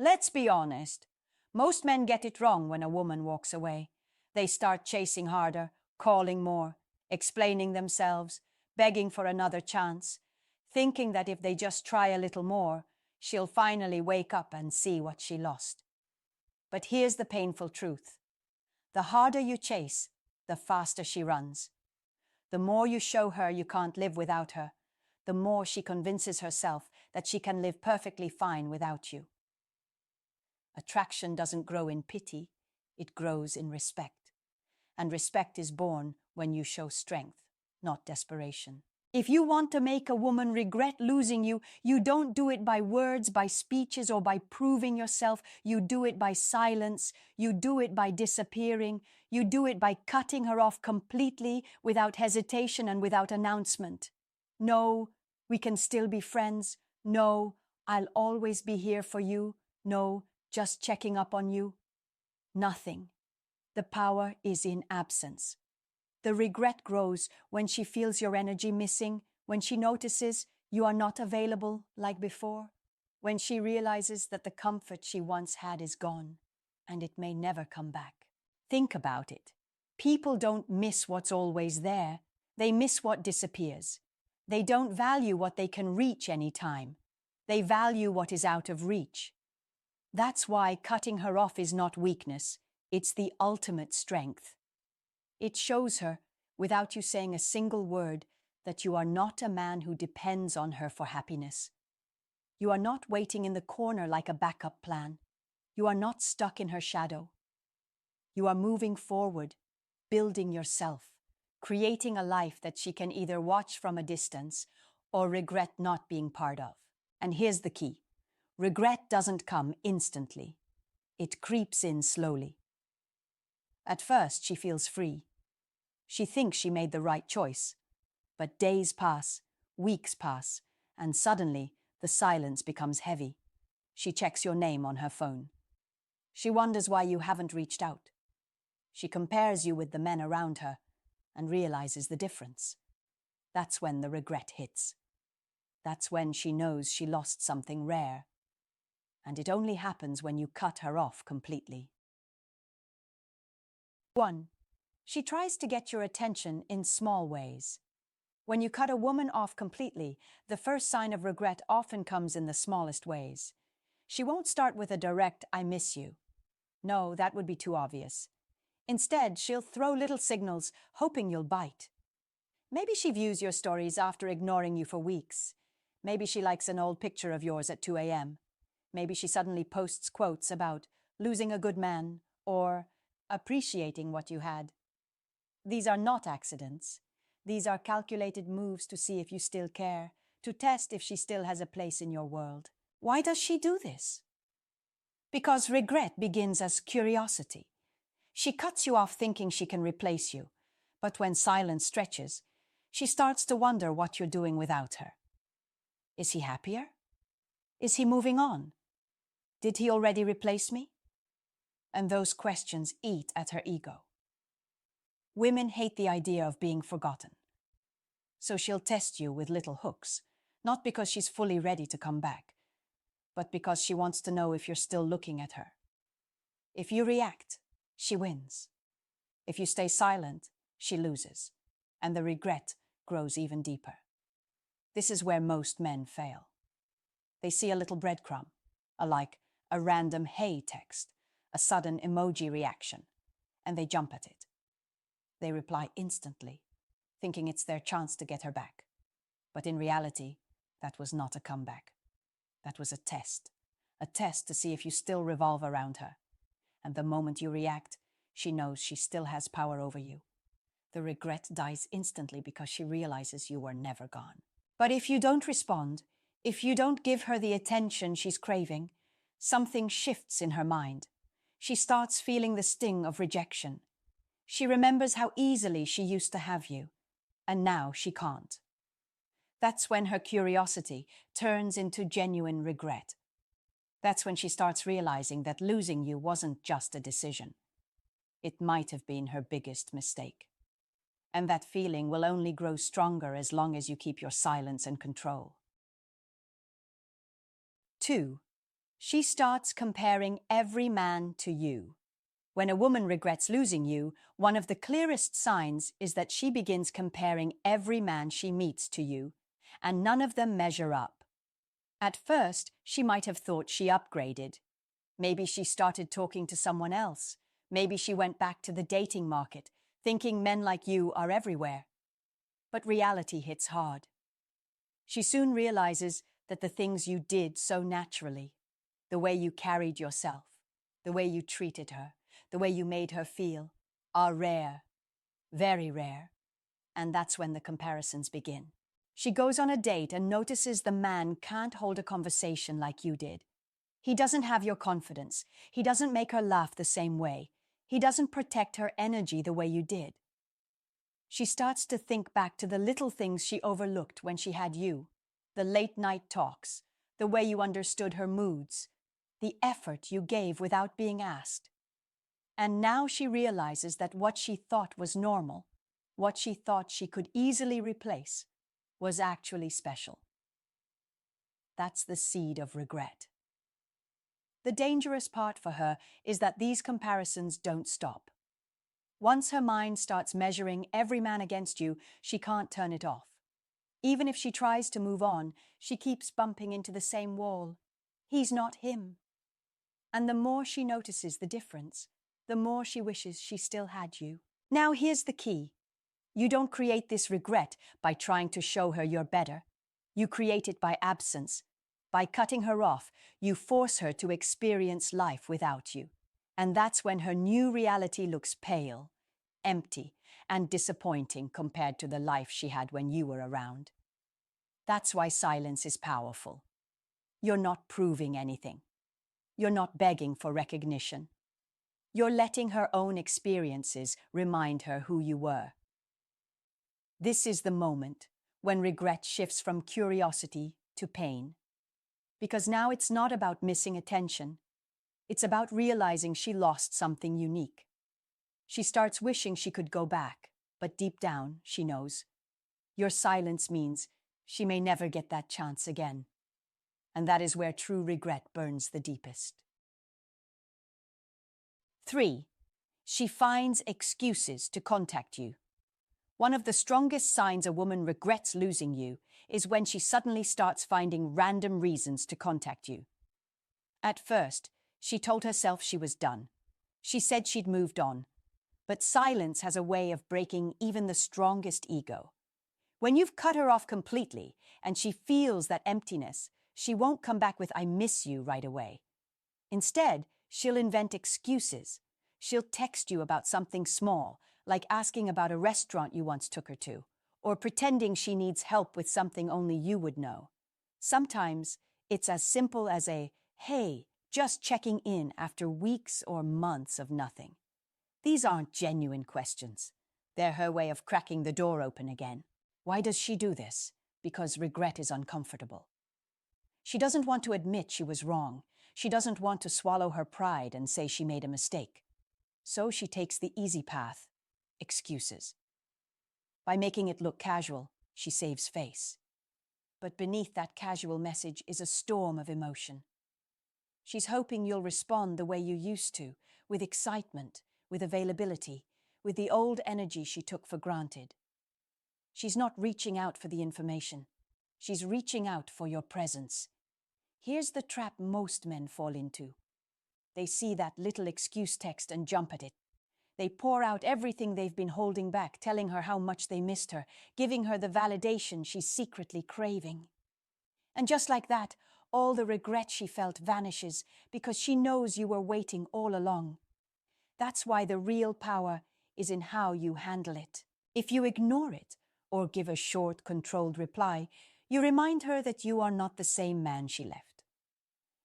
Let's be honest. Most men get it wrong when a woman walks away. They start chasing harder, calling more, explaining themselves, begging for another chance, thinking that if they just try a little more, she'll finally wake up and see what she lost. But here's the painful truth. The harder you chase, the faster she runs. The more you show her you can't live without her, the more she convinces herself that she can live perfectly fine without you. Attraction doesn't grow in pity, it grows in respect. And respect is born when you show strength, not desperation. If you want to make a woman regret losing you, you don't do it by words, by speeches, or by proving yourself. You do it by silence. You do it by disappearing. You do it by cutting her off completely, without hesitation and without announcement. No, we can still be friends. No, I'll always be here for you. No, just checking up on you. Nothing. The power is in absence. The regret grows when she feels your energy missing, when she notices you are not available like before, when she realizes that the comfort she once had is gone, and it may never come back. Think about it. People don't miss what's always there. They miss what disappears. They don't value what they can reach any time. They value what is out of reach. That's why cutting her off is not weakness. It's the ultimate strength. It shows her, without you saying a single word, that you are not a man who depends on her for happiness. You are not waiting in the corner like a backup plan. You are not stuck in her shadow. You are moving forward, building yourself, creating a life that she can either watch from a distance or regret not being part of. And here's the key. Regret doesn't come instantly. It creeps in slowly. At first, she feels free. She thinks she made the right choice. But days pass, weeks pass, and suddenly the silence becomes heavy. She checks your name on her phone. She wonders why you haven't reached out. She compares you with the men around her and realizes the difference. That's when the regret hits. That's when she knows she lost something rare. And it only happens when you cut her off completely. 1. She tries to get your attention in small ways. When you cut a woman off completely, the first sign of regret often comes in the smallest ways. She won't start with a direct, "I miss you." No, that would be too obvious. Instead, she'll throw little signals, hoping you'll bite. Maybe she views your stories after ignoring you for weeks. Maybe she likes an old picture of yours at 2 a.m. Maybe she suddenly posts quotes about losing a good man or appreciating what you had. These are not accidents. These are calculated moves to see if you still care, to test if she still has a place in your world. Why does she do this? Because regret begins as curiosity. She cuts you off thinking she can replace you, but when silence stretches, she starts to wonder what you're doing without her. Is he happier? Is he moving on? Did he already replace me? And those questions eat at her ego. Women hate the idea of being forgotten. So she'll test you with little hooks, not because she's fully ready to come back, but because she wants to know if you're still looking at her. If you react, she wins. If you stay silent, she loses, and the regret grows even deeper. This is where most men fail. They see a little breadcrumb, a random "hey" text, a sudden emoji reaction, and they jump at it. They reply instantly, thinking it's their chance to get her back. But in reality, that was not a comeback. That was a test to see if you still revolve around her. And the moment you react, she knows she still has power over you. The regret dies instantly because she realizes you were never gone. But if you don't respond, if you don't give her the attention she's craving, something shifts in her mind. She starts feeling the sting of rejection. She remembers how easily she used to have you, and now she can't. That's when her curiosity turns into genuine regret. That's when she starts realizing that losing you wasn't just a decision. It might have been her biggest mistake. And that feeling will only grow stronger as long as you keep your silence and control. 2. She starts comparing every man to you. When a woman regrets losing you, one of the clearest signs is that she begins comparing every man she meets to you, and none of them measure up. At first, she might have thought she upgraded. Maybe she started talking to someone else. Maybe she went back to the dating market, thinking men like you are everywhere. But reality hits hard. She soon realizes that the things you did so naturally, the way you carried yourself, the way you treated her, the way you made her feel, are rare, very rare. And that's when the comparisons begin. She goes on a date and notices the man can't hold a conversation like you did. He doesn't have your confidence. He doesn't make her laugh the same way. He doesn't protect her energy the way you did. She starts to think back to the little things she overlooked when she had you, the late-night talks, the way you understood her moods, the effort you gave without being asked. And now she realizes that what she thought was normal, what she thought she could easily replace, was actually special. That's the seed of regret. The dangerous part for her is that these comparisons don't stop. Once her mind starts measuring every man against you, she can't turn it off. Even if she tries to move on, she keeps bumping into the same wall. He's not him. And the more she notices the difference, the more she wishes she still had you. Now here's the key. You don't create this regret by trying to show her you're better. You create it by absence. By cutting her off, you force her to experience life without you. And that's when her new reality looks pale, empty, and disappointing compared to the life she had when you were around. That's why silence is powerful. You're not proving anything. You're not begging for recognition. You're letting her own experiences remind her who you were. This is the moment when regret shifts from curiosity to pain. Because now it's not about missing attention. It's about realizing she lost something unique. She starts wishing she could go back, but deep down, she knows. Your silence means she may never get that chance again. And that is where true regret burns the deepest. 3. She finds excuses to contact you. One of the strongest signs a woman regrets losing you is when she suddenly starts finding random reasons to contact you. At first, she told herself she was done. She said she'd moved on. But silence has a way of breaking even the strongest ego. When you've cut her off completely and she feels that emptiness, she won't come back with "I miss you" right away. Instead, she'll invent excuses. She'll text you about something small, like asking about a restaurant you once took her to, or pretending she needs help with something only you would know. Sometimes it's as simple as a "hey, just checking in" after weeks or months of nothing. These aren't genuine questions. They're her way of cracking the door open again. Why does she do this? Because regret is uncomfortable. She doesn't want to admit she was wrong. She doesn't want to swallow her pride and say she made a mistake. So she takes the easy path, excuses. By making it look casual, she saves face. But beneath that casual message is a storm of emotion. She's hoping you'll respond the way you used to, with excitement, with availability, with the old energy she took for granted. She's not reaching out for the information. She's reaching out for your presence. Here's the trap most men fall into. They see that little excuse text and jump at it. They pour out everything they've been holding back, telling her how much they missed her, giving her the validation she's secretly craving. And just like that, all the regret she felt vanishes because she knows you were waiting all along. That's why the real power is in how you handle it. If you ignore it or give a short, controlled reply, you remind her that you are not the same man she left.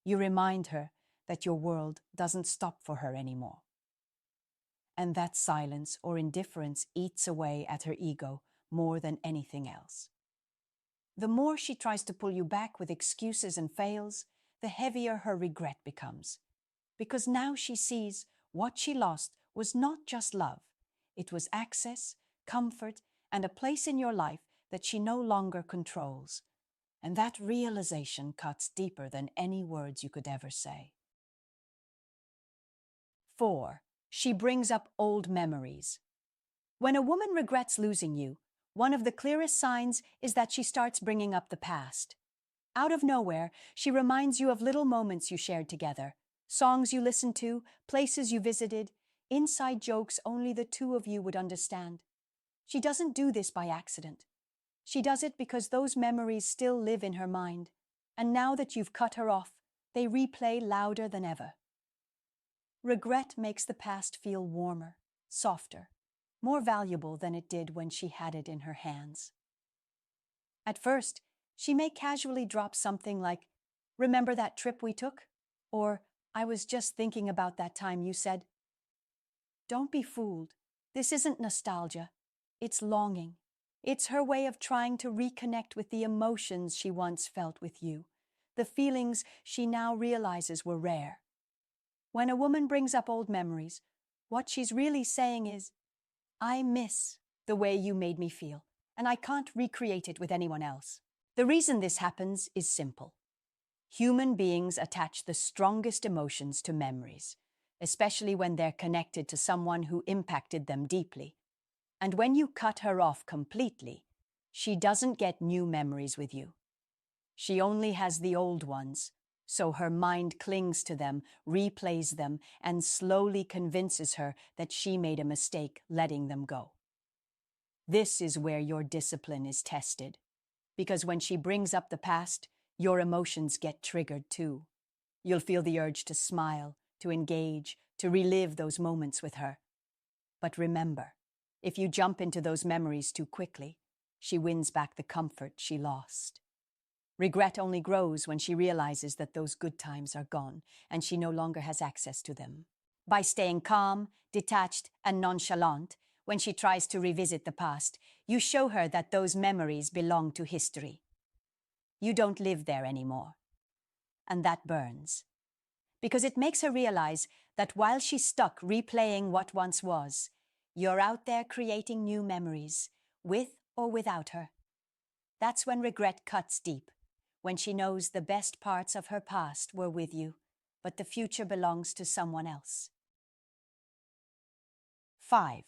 You remind her that your world doesn't stop for her anymore. And that silence or indifference eats away at her ego more than anything else. The more she tries to pull you back with excuses and fails, the heavier her regret becomes. Because now she sees what she lost was not just love. It was access, comfort, and a place in your life that she no longer controls. And that realization cuts deeper than any words you could ever say. 4. She brings up old memories. When a woman regrets losing you, one of the clearest signs is that she starts bringing up the past. Out of nowhere, she reminds you of little moments you shared together, songs you listened to, places you visited, inside jokes only the two of you would understand. She doesn't do this by accident. She does it because those memories still live in her mind, and now that you've cut her off, they replay louder than ever. Regret makes the past feel warmer, softer, more valuable than it did when she had it in her hands. At first, she may casually drop something like, "Remember that trip we took?" Or, "I was just thinking about that time you said." Don't be fooled. This isn't nostalgia. It's longing. It's her way of trying to reconnect with the emotions she once felt with you, the feelings she now realizes were rare. When a woman brings up old memories, what she's really saying is, "I miss the way you made me feel, and I can't recreate it with anyone else." The reason this happens is simple. Human beings attach the strongest emotions to memories, especially when they're connected to someone who impacted them deeply. And when you cut her off completely, she doesn't get new memories with you. She only has the old ones, so her mind clings to them, replays them, and slowly convinces her that she made a mistake letting them go. This is where your discipline is tested, because when she brings up the past, your emotions get triggered too. You'll feel the urge to smile, to engage, to relive those moments with her. But remember, if you jump into those memories too quickly, she wins back the comfort she lost. Regret only grows when she realizes that those good times are gone and she no longer has access to them. By staying calm, detached, and nonchalant, when she tries to revisit the past, you show her that those memories belong to history. You don't live there anymore. And that burns. Because it makes her realize that while she's stuck replaying what once was, you're out there creating new memories, with or without her. That's when regret cuts deep, when she knows the best parts of her past were with you, but the future belongs to someone else. 5.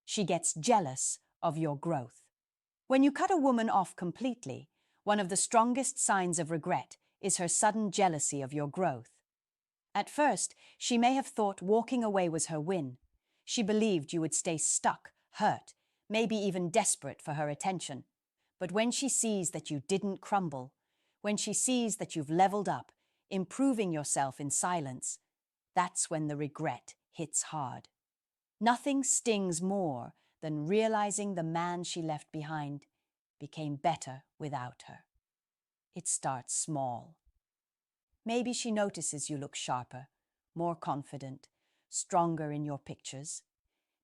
She gets jealous of your growth. When you cut a woman off completely, one of the strongest signs of regret is her sudden jealousy of your growth. At first, she may have thought walking away was her win. She believed you would stay stuck, hurt, maybe even desperate for her attention. But when she sees that you didn't crumble, when she sees that you've leveled up, improving yourself in silence, that's when the regret hits hard. Nothing stings more than realizing the man she left behind became better without her. It starts small. Maybe she notices you look sharper, more confident, stronger in your pictures.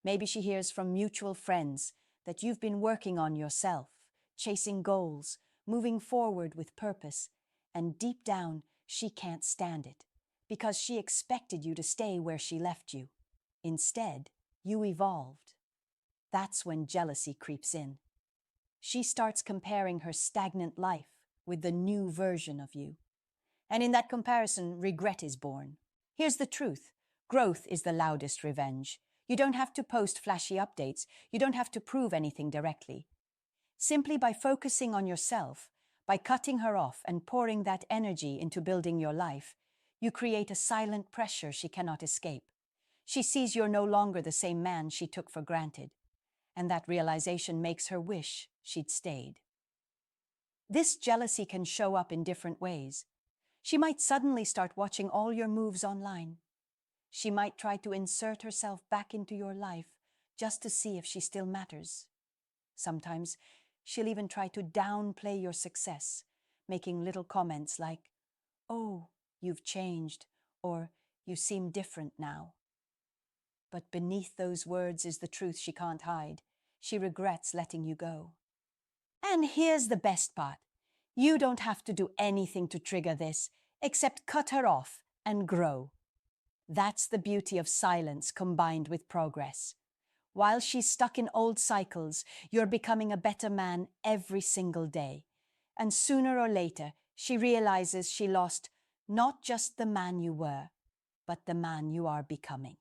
Maybe she hears from mutual friends that you've been working on yourself, chasing goals, moving forward with purpose, and deep down she can't stand it because she expected you to stay where she left you. Instead, you evolved. That's when jealousy creeps in. She starts comparing her stagnant life with the new version of you. And in that comparison, regret is born. Here's the truth. Growth is the loudest revenge. You don't have to post flashy updates. You don't have to prove anything directly. Simply by focusing on yourself, by cutting her off and pouring that energy into building your life, you create a silent pressure she cannot escape. She sees you're no longer the same man she took for granted, and that realization makes her wish she'd stayed. This jealousy can show up in different ways. She might suddenly start watching all your moves online. She might try to insert herself back into your life just to see if she still matters. Sometimes she'll even try to downplay your success, making little comments like, "Oh, you've changed," or "You seem different now." But beneath those words is the truth she can't hide. She regrets letting you go. And here's the best part. You don't have to do anything to trigger this, except cut her off and grow. That's the beauty of silence combined with progress. While she's stuck in old cycles, you're becoming a better man every single day. And sooner or later, she realizes she lost not just the man you were, but the man you are becoming.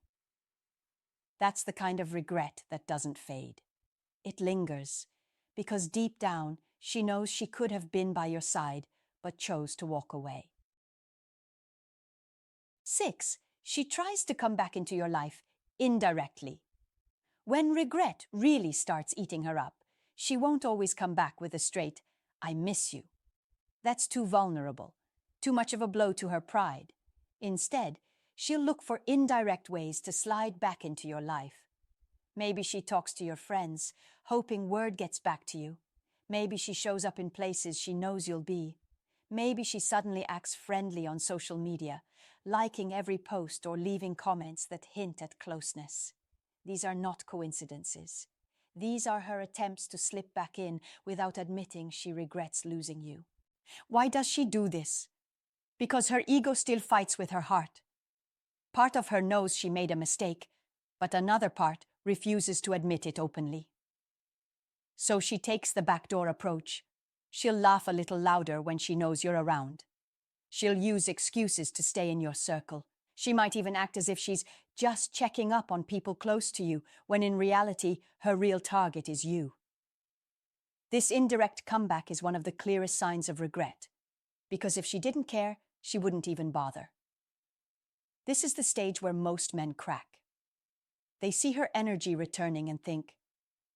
That's the kind of regret that doesn't fade. It lingers, because deep down, she knows she could have been by your side, but chose to walk away. 6. She tries to come back into your life indirectly. When regret really starts eating her up, she won't always come back with a straight, "I miss you." That's too vulnerable, too much of a blow to her pride. Instead, she'll look for indirect ways to slide back into your life. Maybe she talks to your friends, hoping word gets back to you. Maybe she shows up in places she knows you'll be. Maybe she suddenly acts friendly on social media, liking every post or leaving comments that hint at closeness. These are not coincidences. These are her attempts to slip back in without admitting she regrets losing you. Why does she do this? Because her ego still fights with her heart. Part of her knows she made a mistake, but another part refuses to admit it openly. So she takes the backdoor approach. She'll laugh a little louder when she knows you're around. She'll use excuses to stay in your circle. She might even act as if she's just checking up on people close to you, when in reality, her real target is you. This indirect comeback is one of the clearest signs of regret, because if she didn't care, she wouldn't even bother. This is the stage where most men crack. They see her energy returning and think,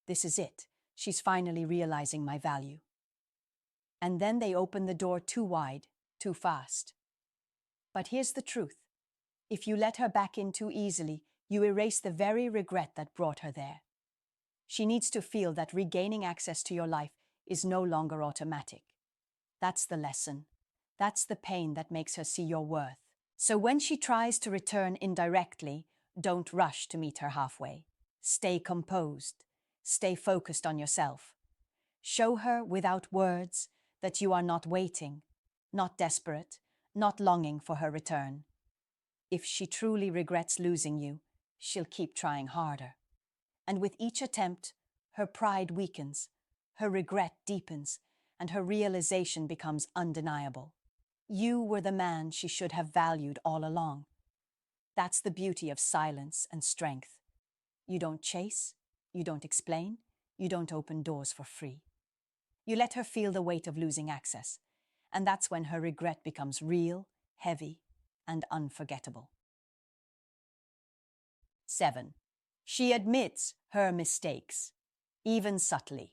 "This is it. She's finally realizing my value." And then they open the door too wide, too fast. But here's the truth. If you let her back in too easily, you erase the very regret that brought her there. She needs to feel that regaining access to your life is no longer automatic. That's the lesson. That's the pain that makes her see your worth. So when she tries to return indirectly, don't rush to meet her halfway. Stay composed. Stay focused on yourself. Show her without words that you are not waiting, not desperate, not longing for her return. If she truly regrets losing you, she'll keep trying harder. And with each attempt, her pride weakens, her regret deepens, and her realization becomes undeniable. You were the man she should have valued all along. That's the beauty of silence and strength. You don't chase, you don't explain, you don't open doors for free. You let her feel the weight of losing access, and that's when her regret becomes real, heavy, and unforgettable. 7. She admits her mistakes, even subtly.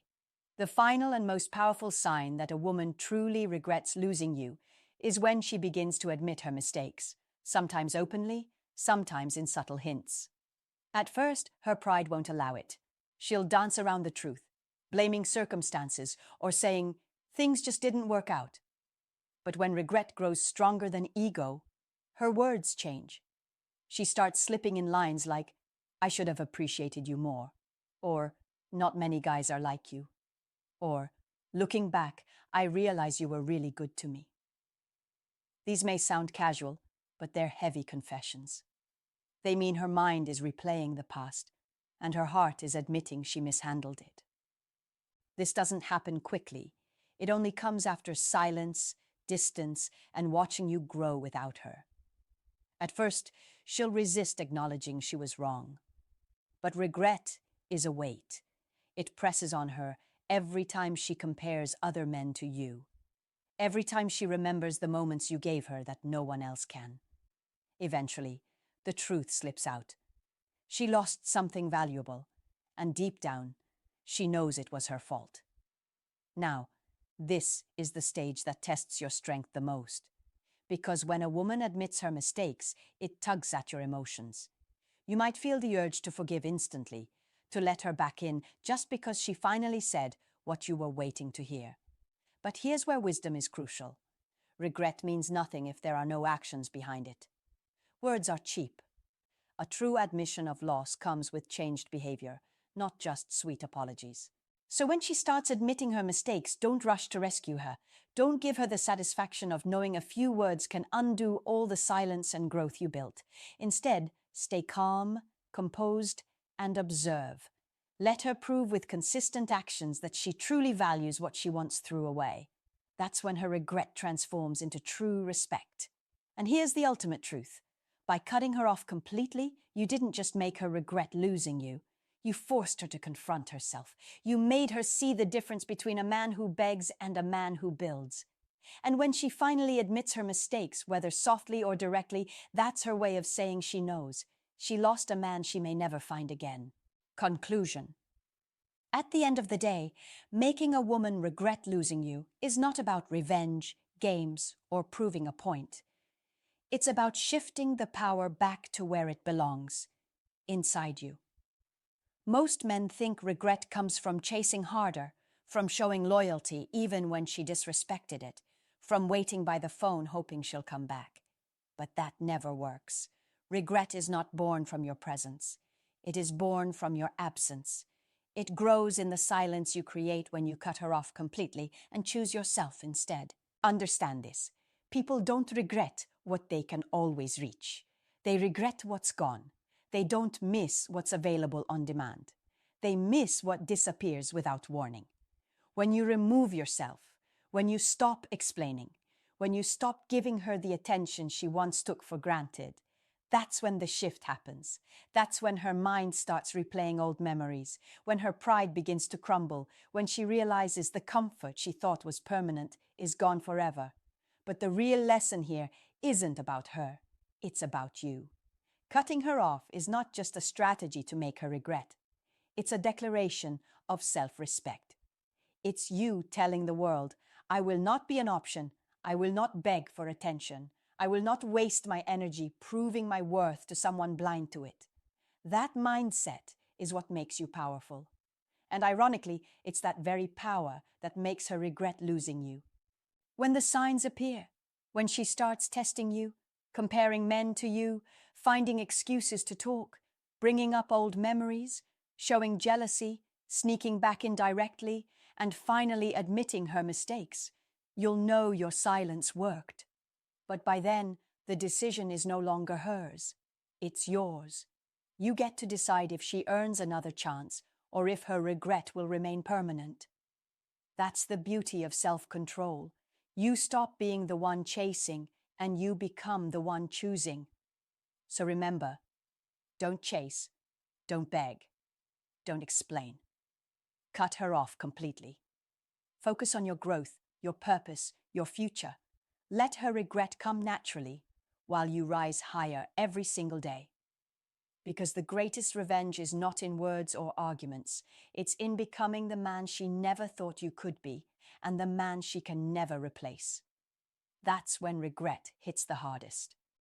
The final and most powerful sign that a woman truly regrets losing you is when she begins to admit her mistakes, sometimes openly, sometimes in subtle hints. At first, her pride won't allow it. She'll dance around the truth, blaming circumstances or saying, "Things just didn't work out." But when regret grows stronger than ego, her words change. She starts slipping in lines like, "I should have appreciated you more," or "Not many guys are like you," or "Looking back, I realize you were really good to me." These may sound casual, but they're heavy confessions. They mean her mind is replaying the past, and her heart is admitting she mishandled it. This doesn't happen quickly. It only comes after silence, distance, and watching you grow without her. At first, she'll resist acknowledging she was wrong. But regret is a weight. It presses on her every time she compares other men to you. Every time she remembers the moments you gave her that no one else can. Eventually, the truth slips out. She lost something valuable, and deep down, she knows it was her fault. Now, this is the stage that tests your strength the most. Because when a woman admits her mistakes, it tugs at your emotions. You might feel the urge to forgive instantly, to let her back in just because she finally said what you were waiting to hear. But here's where wisdom is crucial. Regret means nothing if there are no actions behind it. Words are cheap. A true admission of loss comes with changed behavior, not just sweet apologies. So when she starts admitting her mistakes, don't rush to rescue her. Don't give her the satisfaction of knowing a few words can undo all the silence and growth you built. Instead, stay calm, composed, and observe. Let her prove with consistent actions that she truly values what she once threw away. That's when her regret transforms into true respect. And here's the ultimate truth. By cutting her off completely, you didn't just make her regret losing you. You forced her to confront herself. You made her see the difference between a man who begs and a man who builds. And when she finally admits her mistakes, whether softly or directly, that's her way of saying she knows. She lost a man she may never find again. Conclusion. At the end of the day, making a woman regret losing you is not about revenge, games, or proving a point. It's about shifting the power back to where it belongs, inside you. Most men think regret comes from chasing harder, from showing loyalty even when she disrespected it, from waiting by the phone hoping she'll come back. But that never works. Regret is not born from your presence. It is born from your absence. It grows in the silence you create when you cut her off completely and choose yourself instead. Understand this. People don't regret what they can always reach. They regret what's gone. They don't miss what's available on demand. They miss what disappears without warning. When you remove yourself, when you stop explaining, when you stop giving her the attention she once took for granted, that's when the shift happens. That's when her mind starts replaying old memories, when her pride begins to crumble, when she realizes the comfort she thought was permanent is gone forever. But the real lesson here isn't about her. It's about you. Cutting her off is not just a strategy to make her regret. It's a declaration of self-respect. It's you telling the world, I will not be an option. I will not beg for attention. I will not waste my energy proving my worth to someone blind to it. That mindset is what makes you powerful. And ironically, it's that very power that makes her regret losing you. When the signs appear, when she starts testing you, comparing men to you, finding excuses to talk, bringing up old memories, showing jealousy, sneaking back indirectly, and finally admitting her mistakes, you'll know your silence worked. But by then, the decision is no longer hers. It's yours. You get to decide if she earns another chance or if her regret will remain permanent. That's the beauty of self-control. You stop being the one chasing and you become the one choosing. So remember, don't chase, don't beg, don't explain. Cut her off completely. Focus on your growth, your purpose, your future. Let her regret come naturally while you rise higher every single day. Because the greatest revenge is not in words or arguments. It's in becoming the man she never thought you could be and the man she can never replace. That's when regret hits the hardest.